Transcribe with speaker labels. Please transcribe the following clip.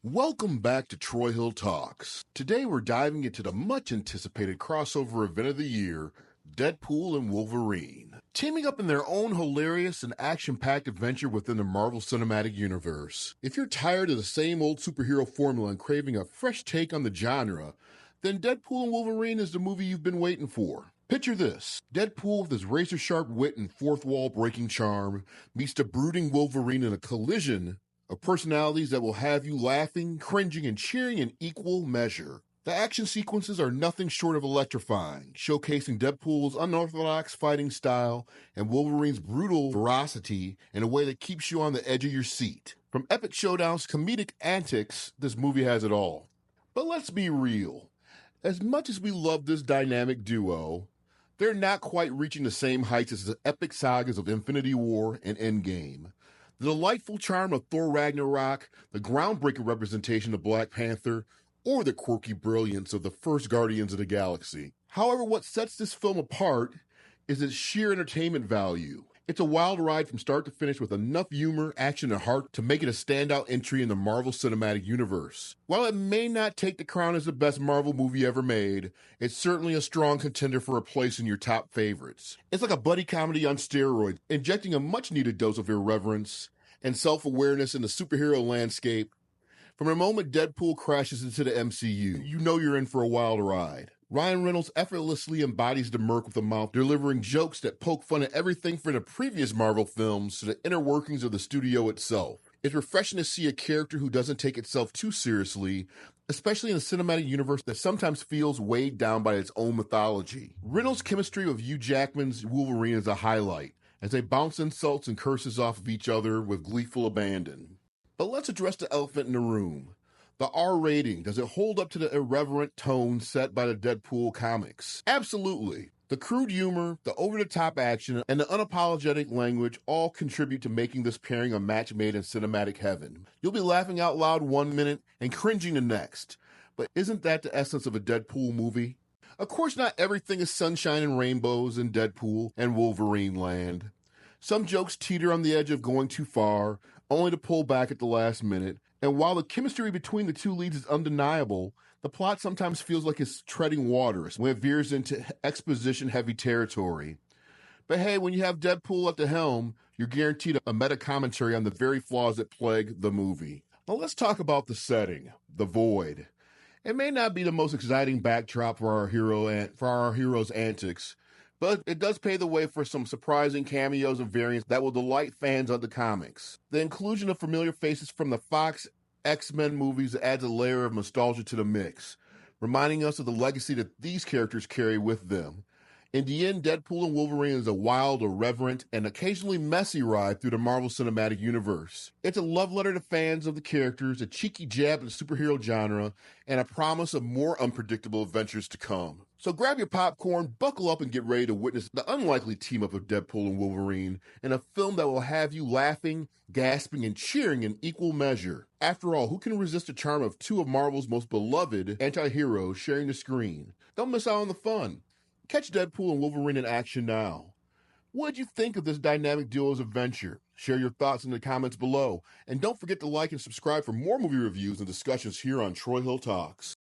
Speaker 1: Welcome back to Troy Hill Talks. Today we're diving into the much anticipated crossover event of the year, Deadpool and Wolverine. Teaming up in their own hilarious and action-packed adventure within the Marvel Cinematic Universe. If you're tired of the same old superhero formula and craving a fresh take on the genre, then Deadpool and Wolverine is the movie you've been waiting for. Picture this. Deadpool with his razor-sharp wit and fourth-wall-breaking charm meets the brooding Wolverine in a collision of personalities that will have you laughing, cringing, and cheering in equal measure. The action sequences are nothing short of electrifying, showcasing Deadpool's unorthodox fighting style and Wolverine's brutal ferocity in a way that keeps you on the edge of your seat. From epic showdowns to comedic antics, this movie has it all. But let's be real. As much as we love this dynamic duo, they're not quite reaching the same heights as the epic sagas of Infinity War and Endgame. The delightful charm of Thor Ragnarok, the groundbreaking representation of Black Panther, or the quirky brilliance of the first Guardians of the Galaxy. However, what sets this film apart is its sheer entertainment value. It's a wild ride from start to finish with enough humor, action, and heart to make it a standout entry in the Marvel Cinematic Universe. While it may not take the crown as the best Marvel movie ever made, it's certainly a strong contender for a place in your top favorites. It's like a buddy comedy on steroids, injecting a much-needed dose of irreverence and self-awareness in the superhero landscape. From the moment Deadpool crashes into the MCU, you know you're in for a wild ride. Ryan Reynolds effortlessly embodies the Merc with a mouth, delivering jokes that poke fun at everything from the previous Marvel films to the inner workings of the studio itself. It's refreshing to see a character who doesn't take itself too seriously, especially in a cinematic universe that sometimes feels weighed down by its own mythology. Reynolds' chemistry with Hugh Jackman's Wolverine is a highlight, as they bounce insults and curses off of each other with gleeful abandon. But let's address the elephant in the room. The R rating, does it hold up to the irreverent tone set by the Deadpool comics? Absolutely. The crude humor, the over-the-top action, and the unapologetic language all contribute to making this pairing a match made in cinematic heaven. You'll be laughing out loud one minute and cringing the next. But isn't that the essence of a Deadpool movie? Of course, not everything is sunshine and rainbows in Deadpool and Wolverine land. Some jokes teeter on the edge of going too far, only to pull back at the last minute. And while the chemistry between the two leads is undeniable, the plot sometimes feels like it's treading waters when it veers into exposition-heavy territory. But hey, when you have Deadpool at the helm, you're guaranteed a meta-commentary on the very flaws that plague the movie. Now let's talk about the setting, the Void. It may not be the most exciting backdrop for our hero's antics, but it does pave the way for some surprising cameos and variants that will delight fans of the comics. The inclusion of familiar faces from the Fox X-Men movies adds a layer of nostalgia to the mix, reminding us of the legacy that these characters carry with them. In the end, Deadpool and Wolverine is a wild, irreverent, and occasionally messy ride through the Marvel Cinematic Universe. It's a love letter to fans of the characters, a cheeky jab at the superhero genre, and a promise of more unpredictable adventures to come. So grab your popcorn, buckle up, and get ready to witness the unlikely team-up of Deadpool and Wolverine in a film that will have you laughing, gasping, and cheering in equal measure. After all, who can resist the charm of two of Marvel's most beloved anti-heroes sharing the screen? Don't miss out on the fun. Catch Deadpool and Wolverine in action now. What did you think of this dynamic duo's adventure? Share your thoughts in the comments below. And don't forget to like and subscribe for more movie reviews and discussions here on Troy Hill Talks.